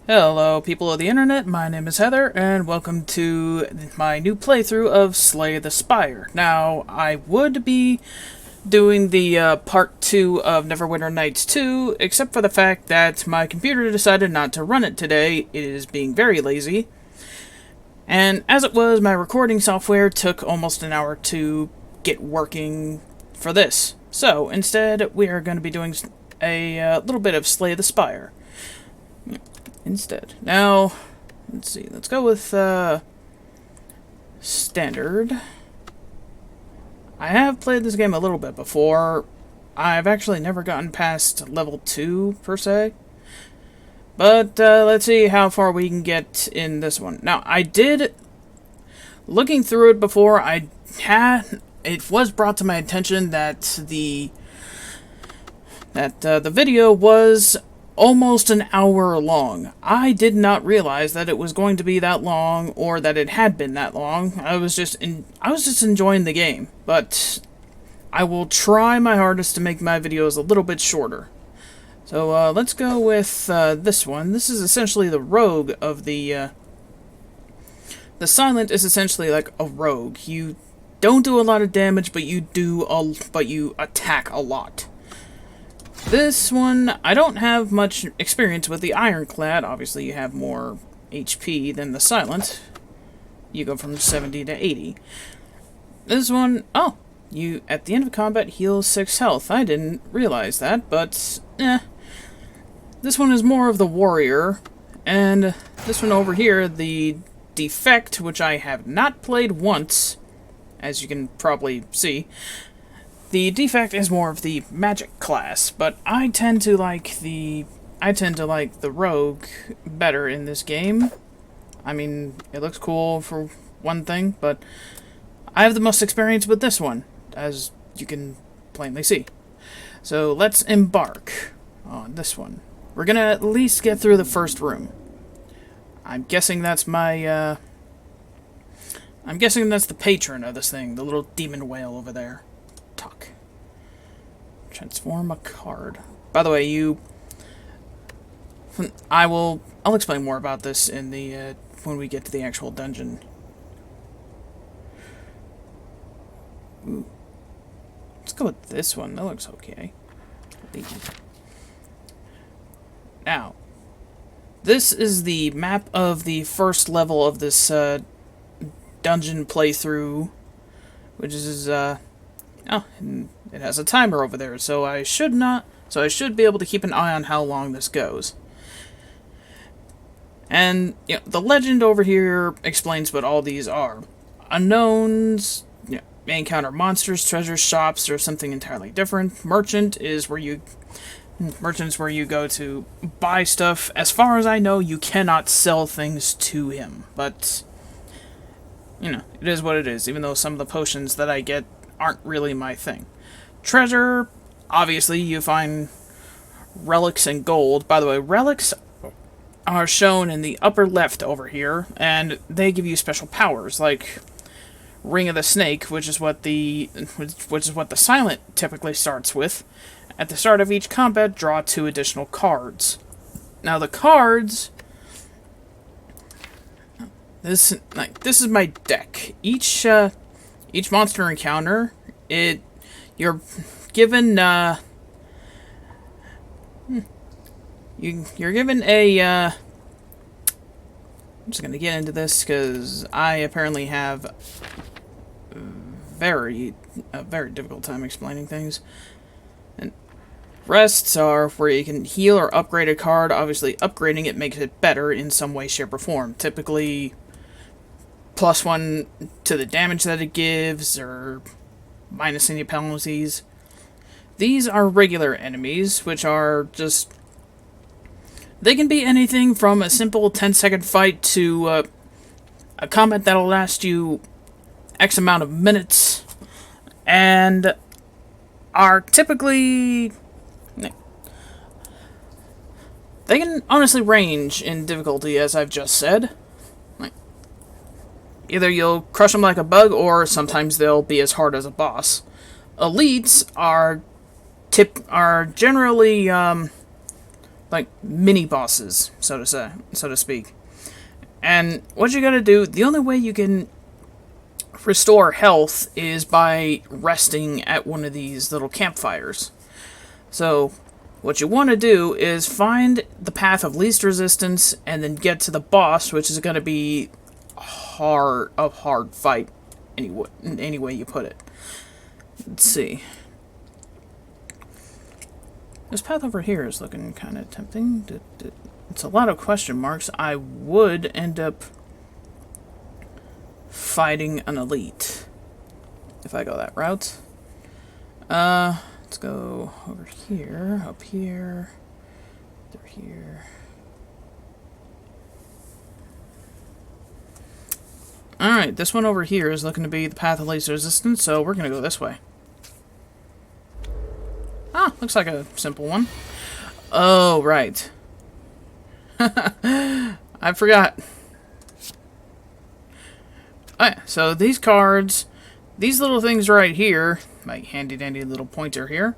Hello, people of the internet. My name is Heather, and welcome to my new playthrough of Slay the Spire. Now, I would be doing the part 2 of Neverwinter Nights 2, except for the fact that my computer decided not to run it today. It is being very lazy. And as it was, my recording software took almost an hour to get working for this. So, instead, we are going to be doing a little bit of Slay the Spire instead. Now, let's see. Let's go with standard. I have played this game a little bit before. I've actually never gotten past level 2, per se. But let's see how far we can get in this one. Now, I did, looking through it before, it was brought to my attention that the video was almost an hour long. I did not realize that it was going to be that long, or that it had been that long. I was just enjoying the game, but I will try my hardest to make my videos a little bit shorter. So let's go with this one. This is essentially the rogue of the Silent is essentially like a rogue. You don't do a lot of damage, but you attack a lot. This one, I don't have much experience with the Ironclad. Obviously, you have more HP than the Silent. You go from 70 to 80. This one, oh, you, at the end of combat, heal 6 health. I didn't realize that, but, This one is more of the warrior, and this one over here, the Defect, which I have not played once, as you can probably see. The Defect is more of the magic class, but I tend to like the rogue better in this game. I mean, it looks cool for one thing, but I have the most experience with this one, as you can plainly see. So let's embark on this one. We're gonna at least get through the first room. I'm guessing that's my, I'm guessing that's the patron of this thing, the little demon whale over there. Talk. Transform a card. By the way, I'll explain more about this in the, when we get to the actual dungeon. Ooh. Let's go with this one. That looks okay. Now, this is the map of the first level of this dungeon playthrough, which is oh, and it has a timer over there, so I should be able to keep an eye on how long this goes. And you know, the legend over here explains what all these are. Unknowns, you know, may encounter monsters, treasures, shops, or something entirely different. Merchant is where you go to buy stuff. As far as I know, you cannot sell things to him, but you know, it is what it is, even though some of the potions that I get aren't really my thing. Treasure, obviously, you find relics and gold. By the way, relics are shown in the upper left over here, and they give you special powers, like Ring of the Snake, which is what the Silent typically starts with. At the start of each combat, draw 2 additional cards. Now the cards, this is my deck. Each monster encounter, you're given you're given a I'm just gonna get into this because I apparently have a very difficult time explaining things. And rests are where you can heal or upgrade a card. Obviously, upgrading it makes it better in some way, shape, or form. Typically, +1 to the damage that it gives, or minus any penalties. These are regular enemies, which are just... They can be anything from a simple 10-second fight to a combat that'll last you X amount of minutes, and are typically... They can honestly range in difficulty, as I've just said. Either you'll crush them like a bug, or sometimes they'll be as hard as a boss. Elites are generally like mini bosses, so to speak. And what you gotta do, the only way you can restore health is by resting at one of these little campfires. So what you want to do is find the path of least resistance and then get to the boss, which is going to be a hard fight any way you put it. Let's see. This path over here is looking kind of tempting. It's a lot of question marks. I would end up fighting an elite if I go that route. Let's go over here, up here, through here. Alright, this one over here is looking to be the path of least resistance, so we're gonna go this way. Ah, looks like a simple one. Oh, right. I forgot. Alright, so these cards, these little things right here, my handy dandy little pointer here,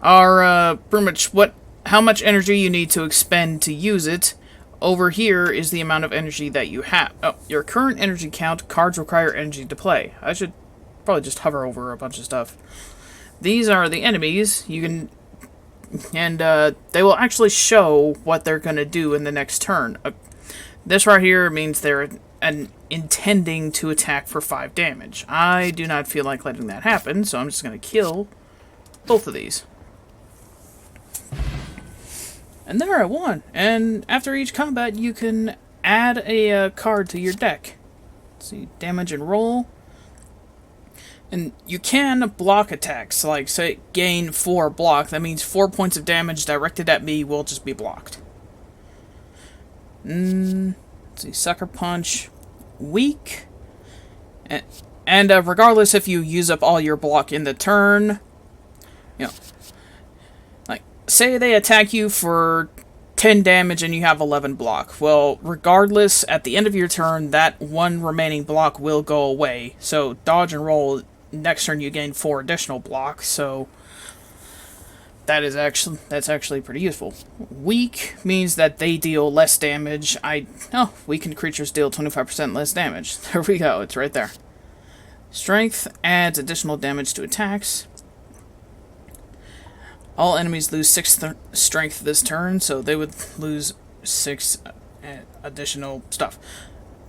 are pretty much how much energy you need to expend to use it. Over here is the amount of energy that you have. Oh, your current energy count, cards require energy to play. I should probably just hover over a bunch of stuff. These are the enemies. You can, and they will actually show what they're going to do in the next turn. This right here means they're intending to attack for 5 damage. I do not feel like letting that happen, so I'm just going to kill both of these. And there I won. And after each combat, you can add a card to your deck. Let's see, damage and roll. And you can block attacks, like say gain 4 block. That means 4 points of damage directed at me will just be blocked. Let's see, Sucker Punch, weak. And regardless if you use up all your block in the turn, you know, like, say they attack you for 10 damage and you have 11 block. Well, regardless, at the end of your turn, that 1 remaining block will go away. So, dodge and roll, next turn you gain 4 additional blocks, so that's actually pretty useful. Weak means that they deal less damage. Weakened creatures deal 25% less damage. There we go, it's right there. Strength adds additional damage to attacks. All enemies lose 6 strength this turn, so they would lose 6 additional stuff.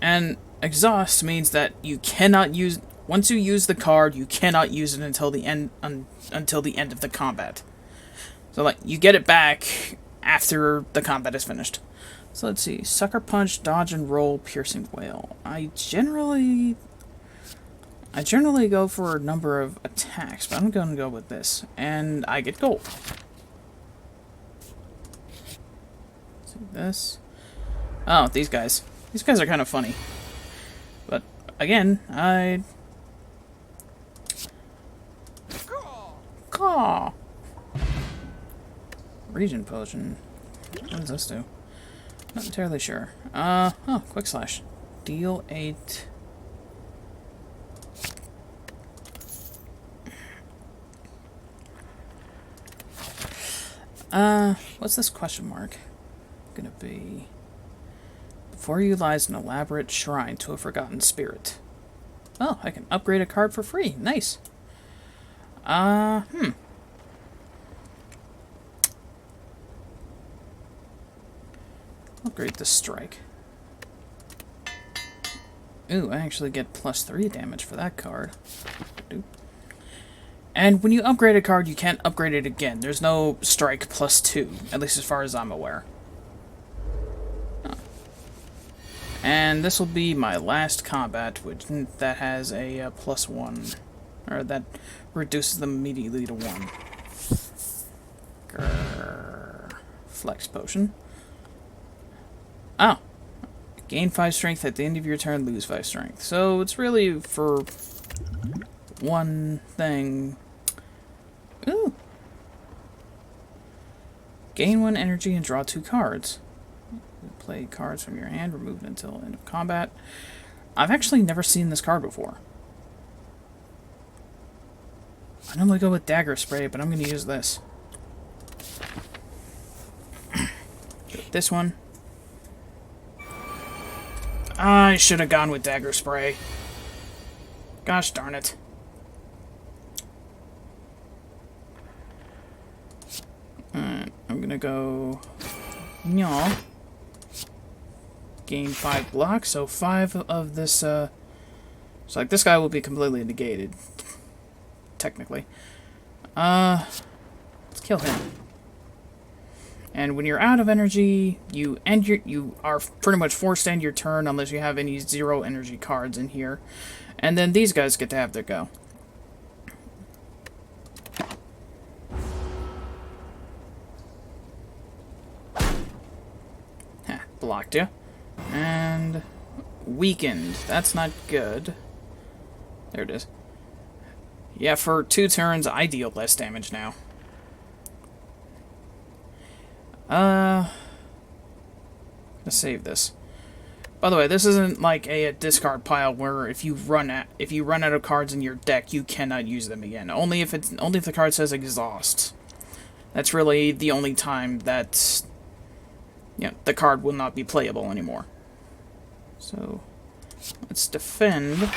And exhaust means that you cannot use, once you use the card, you cannot use it until the end of the combat. So, like, you get it back after the combat is finished. So, let's see. Sucker Punch, Dodge and Roll, Piercing Wail. I generally go for a number of attacks, but I'm going to go with this. And I get gold. Let's see this. Oh, these guys. These guys are kind of funny. But, again, Caw! Regen Potion. What does this do? Not entirely sure. Quick Slash. Deal 8. What's this question mark gonna be? Before you lies an elaborate shrine to a forgotten spirit. Oh, I can upgrade a card for free. Nice. Upgrade the strike. Ooh, I actually get +3 damage for that card. And when you upgrade a card, you can't upgrade it again. There's no strike +2, at least as far as I'm aware. Oh. And this will be my last combat, that has a +1, or that reduces them immediately to 1. Grrr. Flex Potion. Oh. Gain 5 strength at the end of your turn, lose 5 strength. So it's really for one thing. Ooh. Gain 1 energy and draw 2 cards. Play cards from your hand, removed until end of combat. I've actually never seen this card before. I normally go with Dagger Spray, but I'm going to use this. This one. I should have gone with dagger spray. Gosh darn it. I'm gonna go... Yaw. Gain 5 blocks, so 5 of this, So, like, this guy will be completely negated. Technically. Let's kill him. And when you're out of energy, you are pretty much forced to end your turn unless you have any 0 energy cards in here. And then these guys get to have their go. Blocked you. And weakened. That's not good. There it is. Yeah, for 2 turns, I deal less damage now. Let's save this. By the way, this isn't like a discard pile where if you run out of cards in your deck, you cannot use them again. Only if the card says exhaust. That's really the only time that the card will not be playable anymore. So let's defend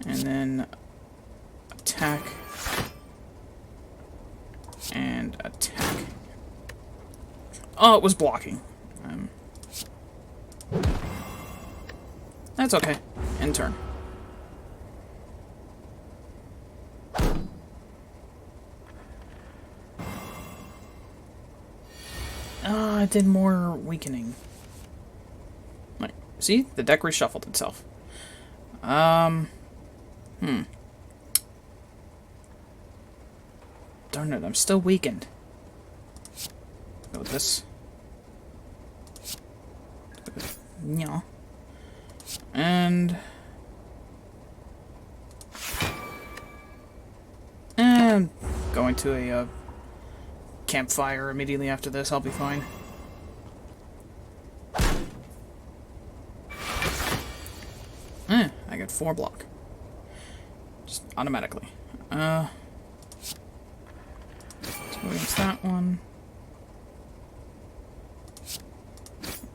and then attack and attack. Oh, it was blocking. That's okay. End turn. I did more weakening. Right. See? The deck reshuffled itself. Darn it, I'm still weakened. Go with this. Yeah. And going to a campfire immediately after this. I'll be fine. I got 4 block. Just automatically. So against that one.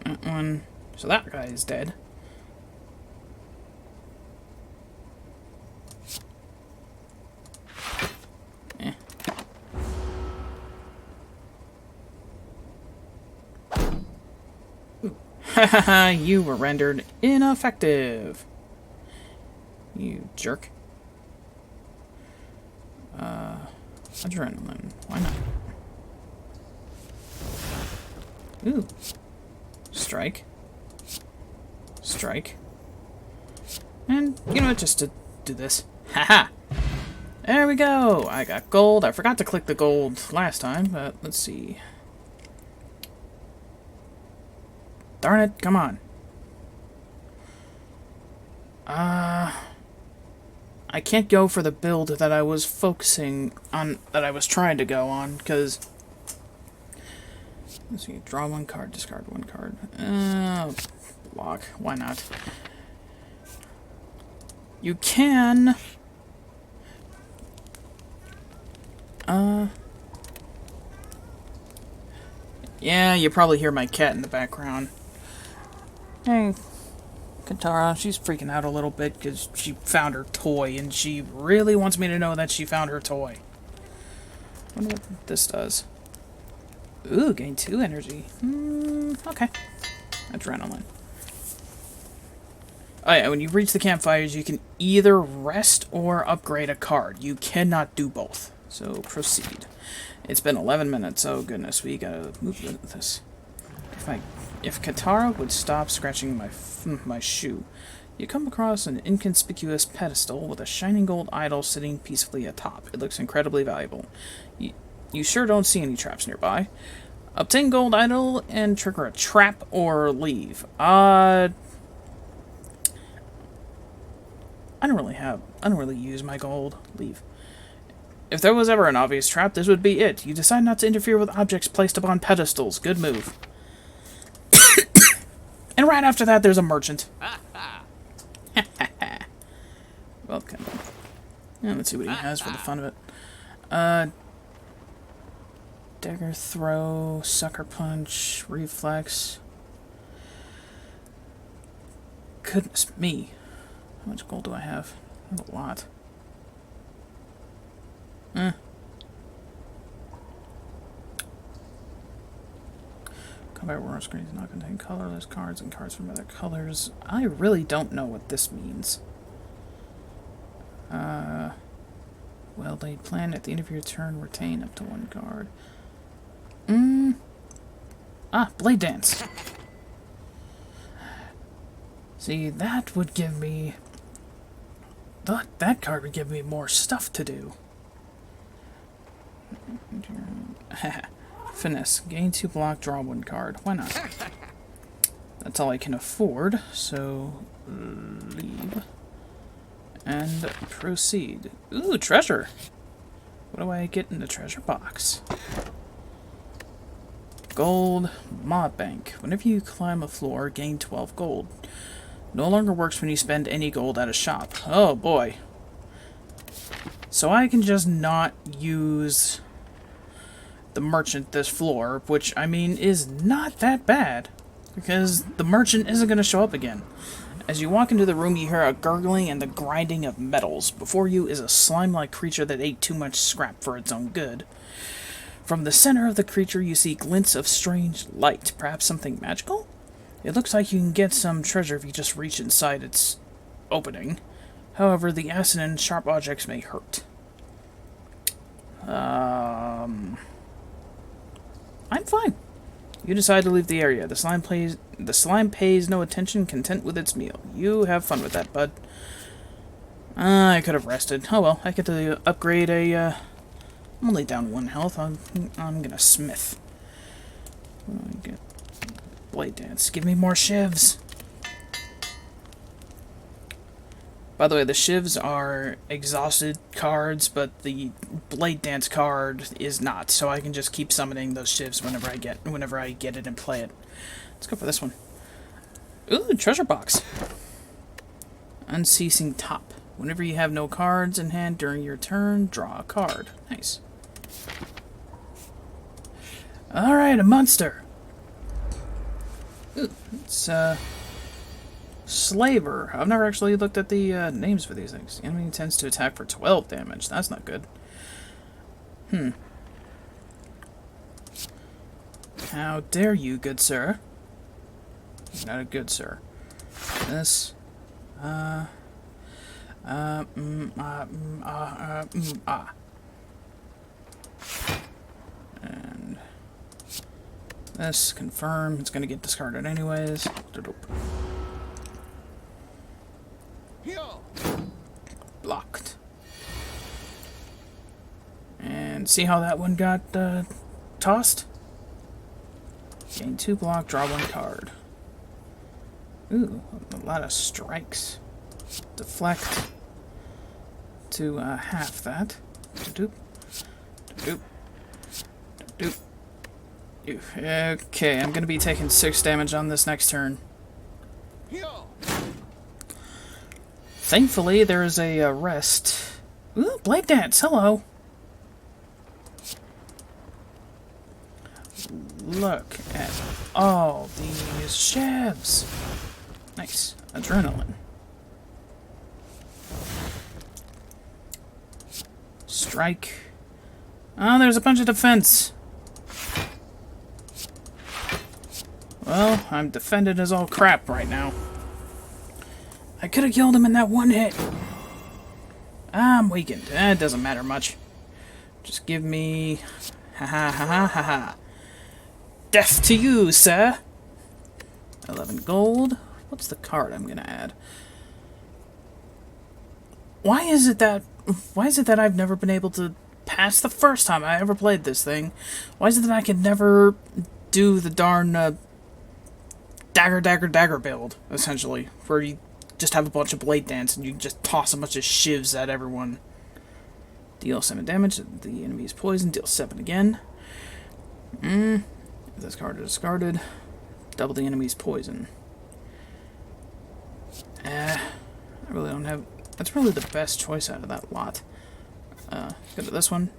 That one. So that guy is dead. Haha, you were rendered ineffective. You jerk. Adrenaline. Why not? Ooh. Strike. Strike. And, you know what, just to do this. Haha! There we go! I got gold. I forgot to click the gold last time, but let's see. Darn it, come on. I can't go for the build that I was focusing on, that I was trying to go on, because... Let's see, draw 1 card, discard 1 card. Block, why not? You can... Yeah, you probably hear my cat in the background. Hey, Katara, she's freaking out a little bit because she found her toy, and she really wants me to know that she found her toy. I wonder what this does. Ooh, gain 2 energy. Okay. Adrenaline. Oh yeah, when you reach the campfires, you can either rest or upgrade a card. You cannot do both. So, proceed. It's been 11 minutes. Oh goodness, we gotta move this. If Katara would stop scratching my shoe, you come across an inconspicuous pedestal with a shining gold idol sitting peacefully atop. It looks incredibly valuable. You sure don't see any traps nearby. Obtain gold idol and trigger a trap or leave. I don't really use my gold. Leave. If there was ever an obvious trap, this would be it. You decide not to interfere with objects placed upon pedestals. Good move. And right after that, there's a merchant. Welcome. Yeah, let's see what he has for the fun of it. Dagger throw, sucker punch, reflex. Goodness me. How much gold do I have? I have a lot. Combat war screens not contain colorless cards and cards from other colors. I really don't know what this means. Well-laid plan. At the end of your turn, retain up to 1 card. Blade Dance. See, that would give me... That card would give me more stuff to do. Finesse. Gain 2 block, draw 1 card. Why not? That's all I can afford, so... leave. And proceed. Ooh, treasure! What do I get in the treasure box? Gold. Mob Bank. Whenever you climb a floor, gain 12 gold. No longer works when you spend any gold at a shop. Oh boy. So I can just not use the merchant this floor, which, I mean, is not that bad. Because the merchant isn't going to show up again. As you walk into the room, you hear a gurgling and the grinding of metals. Before you is a slime-like creature that ate too much scrap for its own good. From the center of the creature, you see glints of strange light. Perhaps something magical? It looks like you can get some treasure if you just reach inside its opening. However, the acid and sharp objects may hurt. I'm fine. You decide to leave the area. The slime pays no attention, content with its meal. You have fun with that, bud. I could have rested. Oh well, I get to upgrade a, I'm only down 1 health. I'm gonna smith. What do I get? Blade Dance. Give me more shivs! By the way, the shivs are exhausted cards, but the Blade Dance card is not, so I can just keep summoning those shivs whenever I get it and play it. Let's go for this one. Ooh, treasure box. Unceasing Top. Whenever you have no cards in hand during your turn, draw a card. Nice. Alright, a monster. Ooh, it's, Slaver. I've never actually looked at the names for these things. The enemy tends to attack for 12 damage. That's not good. How dare you, good sir? Not a good sir. This. And this, confirm. It's gonna get discarded anyways. Blocked. And see how that one got tossed? Gain 2 block, draw 1 card. Ooh, a lot of strikes. Deflect to half that. Doop. Doop. Doop. Okay, I'm gonna be taking 6 damage on this next turn. Thankfully, there is a rest. Ooh, Blade Dance, hello! Look at all these shivs. Nice. Adrenaline. Strike. Oh, there's a bunch of defense. Well, I'm defended as all crap right now. I could have killed him in that one hit. I'm weakened. It doesn't matter much. Just give me... Ha ha ha ha ha ha. Death to you, sir! 11 gold. What's the card I'm gonna add? Why is it that I've never been able to pass the first time I ever played this thing? Why is it that I could never do the darn dagger build, essentially, where you just have a bunch of Blade Dance and you just toss a bunch of shivs at everyone. Deal 7 damage. The enemy is poisoned. Deal 7 again. If this card is discarded, double the enemy's poison. I really don't have... That's really the best choice out of that lot. Go to this one.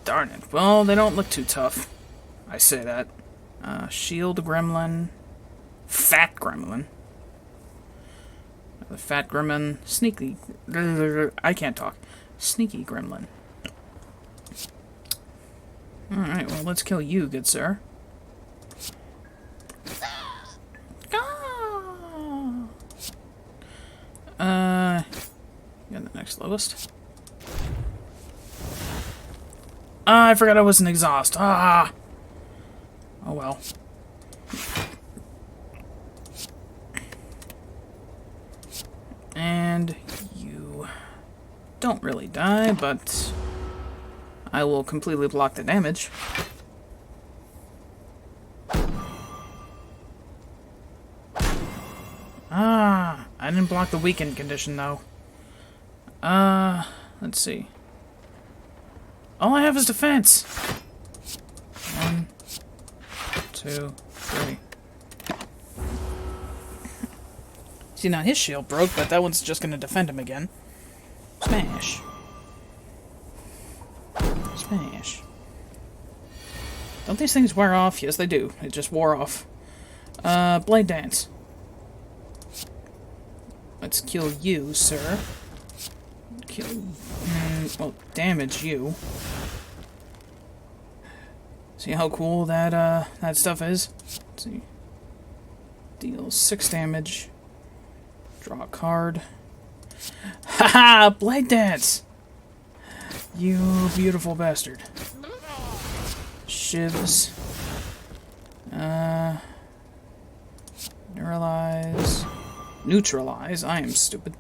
Darn it. Well, they don't look too tough. I say that. Shield gremlin. Fat gremlin. The fat gremlin. Sneaky. I can't talk. Sneaky gremlin. Alright, well, let's kill you, good sir. You're the next lowest. I forgot I was an exhaust. Oh well. And you don't really die, but I will completely block the damage. I didn't block the weakened condition, though. Let's see. All I have is defense. 1, 2, 3. See, now his shield broke, but that one's just gonna defend him again. Smash. Smash. Don't these things wear off? Yes, they do. It just wore off. Blade Dance. Let's kill you, sir. Kill... well, damage you. See how cool that, that stuff is? Let's see. Deals 6 damage. Draw a card. Haha! Blade Dance! You beautiful bastard. Shivs. Neuralize. Neutralize. I am stupid.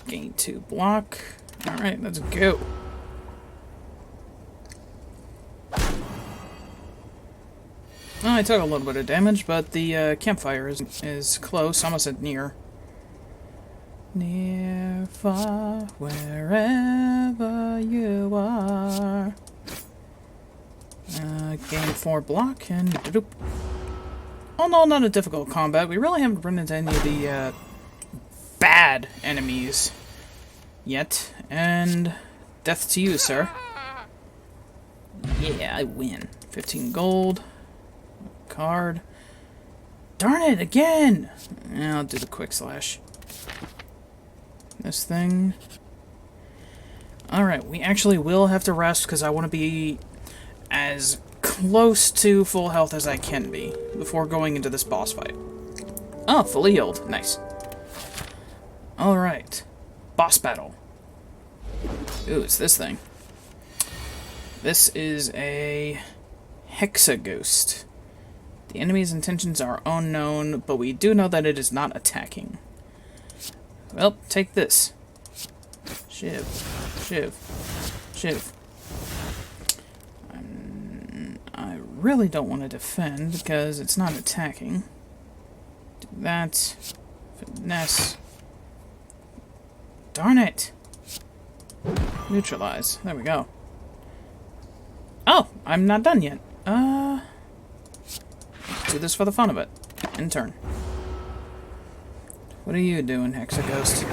Gain 2 block. Alright, let's go. Well, I took a little bit of damage, but the campfire is close, almost at near. Near, far, wherever you are. Gain 4 block, and doop. Oh no, not a difficult combat. We really haven't run into any of the bad enemies yet. And death to you, sir. Yeah, I win. 15 gold. Card. Darn it, again! Yeah, I'll do the quick slash. This thing. Alright, we actually will have to rest because I want to be as close to full health as I can be before going into this boss fight. Oh, fully healed. Nice. Alright. Boss battle. Ooh, it's this thing. This is a Hexaghost. The enemy's intentions are unknown, but we do know that it is not attacking. Well, take this. Shiv. Shiv. Shiv. I really don't want to defend, because it's not attacking. Do that. Finesse. Darn it! Neutralize. There we go. Oh! I'm not done yet. Let's do this for the fun of it. In turn. What are you doing, Hexaghost?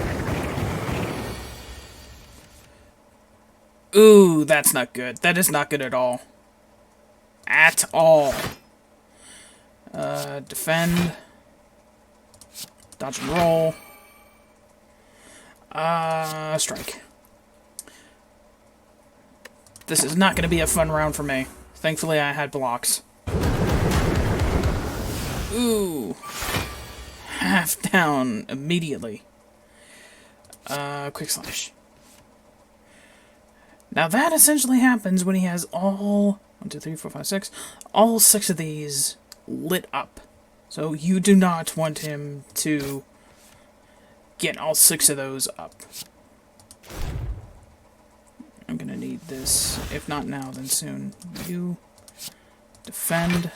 Ooh, that's not good. That is not good at all. At all. Defend. Dodge and roll. Strike. This is not going to be a fun round for me. Thankfully, I had blocks. Ooh. Half down immediately. Quick slash. Now that essentially happens when he has all 1, 2, 3, 4, 5, 6, all 6 of these lit up. So you do not want him to get all 6 of those up. I'm gonna need this. If not now, then soon. You defend.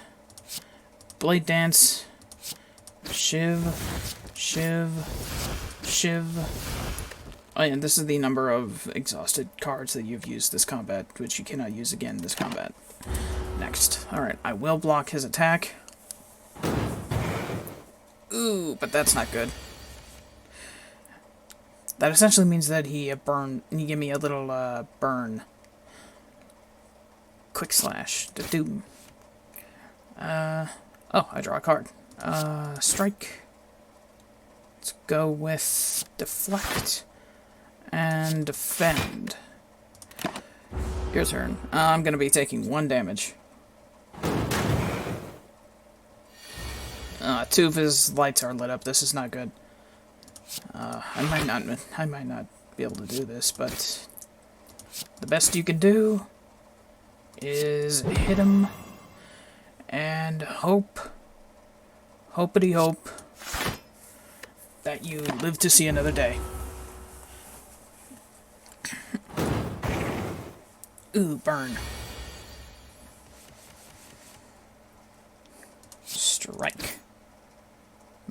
Blade Dance. Shiv. Shiv. Shiv. Oh yeah, this is the number of exhausted cards that you've used this combat, which you cannot use again this combat. Next. Alright, I will block his attack. Ooh, but that's not good. That essentially means that he gave me a little burn. Quick slash. The doom. Oh, I draw a card. Strike. Let's go with deflect and defend. Your turn. I'm gonna be taking 1 damage. Two of his lights are lit up. This is not good. I might not be able to do this, but the best you can do is hit him and hopeity hope that you live to see another day. Ooh, burn. Strike.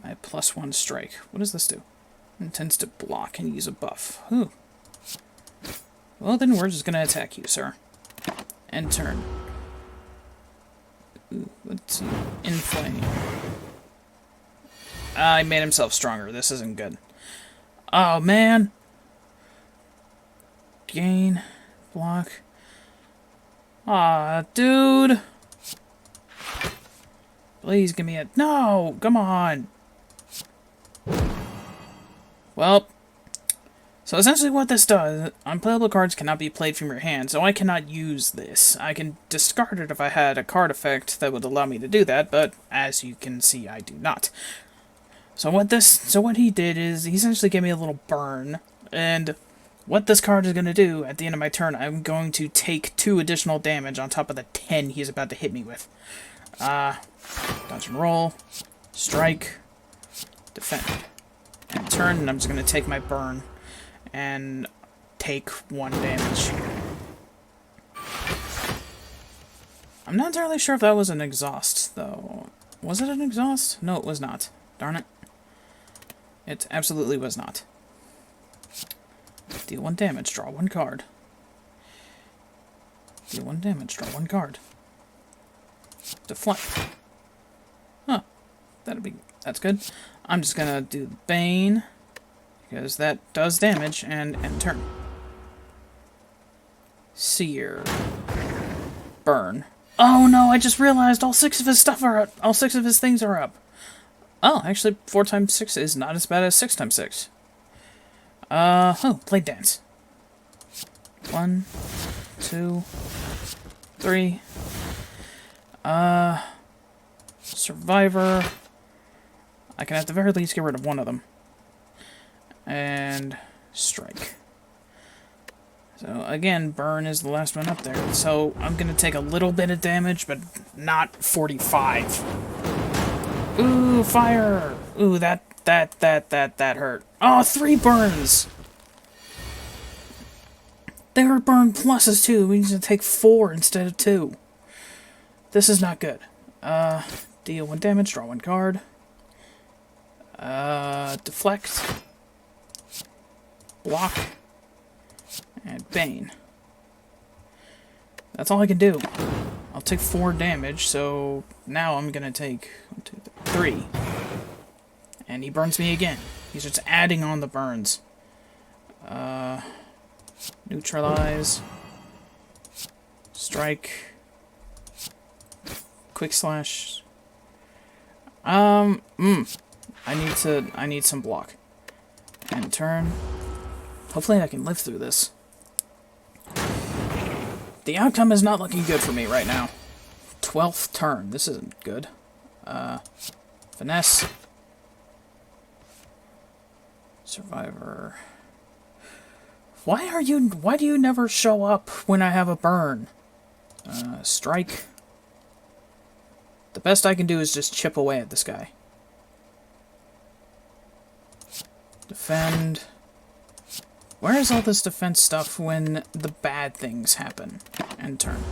My +1 strike. What does this do? Intends to block and use a buff. Ooh. Well, then we're just gonna attack you, sir. End turn. Ooh, let's see. Inflame. He made himself stronger. This isn't good. Oh, man. Gain. Block. Aw, dude. Please give me a... No! Come on! Well, so essentially what this does, unplayable cards cannot be played from your hand, so I cannot use this. I can discard it if I had a card effect that would allow me to do that, but as you can see, I do not. So what he did is, he essentially gave me a little burn, and what this card is going to do at the end of my turn, I'm going to take 2 additional damage on top of the 10 he's about to hit me with. Dodge and roll, strike, defend. And turn, and I'm just going to take my burn and take 1 damage. I'm not entirely sure if that was an exhaust, though. Was it an exhaust? No, it was not. Darn it. It absolutely was not. Deal 1 damage, draw 1 card. Deal 1 damage, draw 1 card. Deflect. Huh. That's good. I'm just gonna do Bane, because that does damage, and end turn. Seer. Burn. Oh no, I just realized all 6 of his stuff are up. All 6 of his things are up. Oh, actually, 4 times 6 is not as bad as 6 times 6. Play dance. 1, 2, 3. Survivor. I can at the very least get rid of 1 of them. And strike. So again, burn is the last one up there. So I'm gonna take a little bit of damage, but not 45. Ooh, fire! Ooh, that hurt. Oh, 3 burns! They were burn pluses too. We need to take 4 instead of 2. This is not good. Deal 1 damage, draw 1 card. Deflect. Block. And Bane. That's all I can do. I'll take 4 damage, so now I'm gonna take 1, 2, 3. And he burns me again. He's just adding on the burns. Neutralize. Strike. Quick slash. I need some block. End turn. Hopefully I can live through this. The outcome is not looking good for me right now. 12th turn. This isn't good. Finesse. Survivor. Why do you never show up when I have a burn? Strike. The best I can do is just chip away at this guy. Defend. Where is all this defense stuff when the bad things happen? End turn.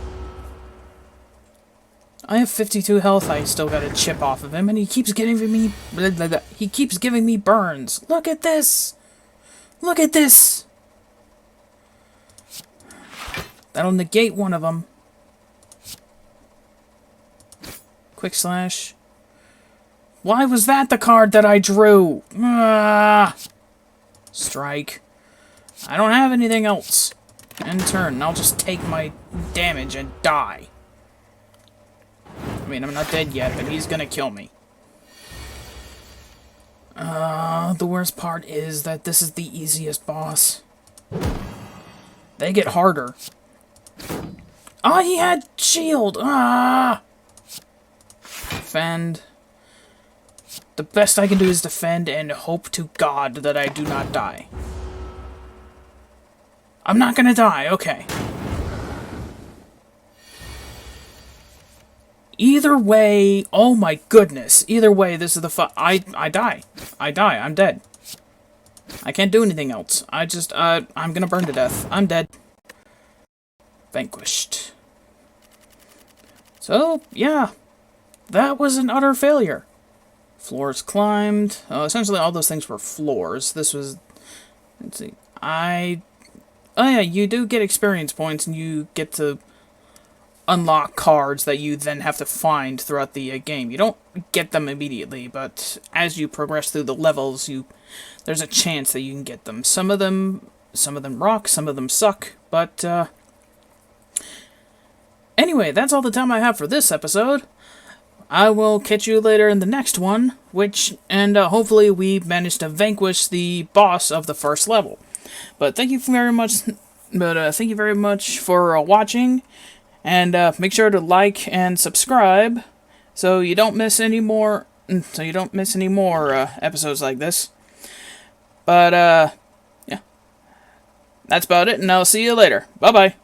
I have 52 health. I still got a chip off of him, and he keeps giving me... He keeps giving me burns. Look at this! Look at this! That'll negate one of them. Quick slash. Why was that the card that I drew? Strike. I don't have anything else. End turn, and I'll just take my damage and die. I mean, I'm not dead yet, but he's gonna kill me. The worst part is that this is the easiest boss. They get harder. Oh, he had shield! Ah! Defend. The best I can do is defend and hope to God that I do not die. I'm not gonna die, okay. Either way, oh my goodness. Either way, this is the I die. I die, I'm dead. I can't do anything else. I'm gonna burn to death. I'm dead. Vanquished. So, yeah. That was an utter failure. Floors climbed. Essentially, all those things were floors. This was... Let's see. Oh yeah, you do get experience points, and you get to unlock cards that you then have to find throughout the game. You don't get them immediately, but as you progress through the levels, there's a chance that you can get them. Some of them rock, some of them suck, but anyway, that's all the time I have for this episode. I will catch you later in the next one, hopefully we manage to vanquish the boss of the first level. But thank you very much. Thank you very much for watching, and make sure to like and subscribe so you don't miss any more. Episodes like this. But yeah, that's about it, and I'll see you later. Bye bye.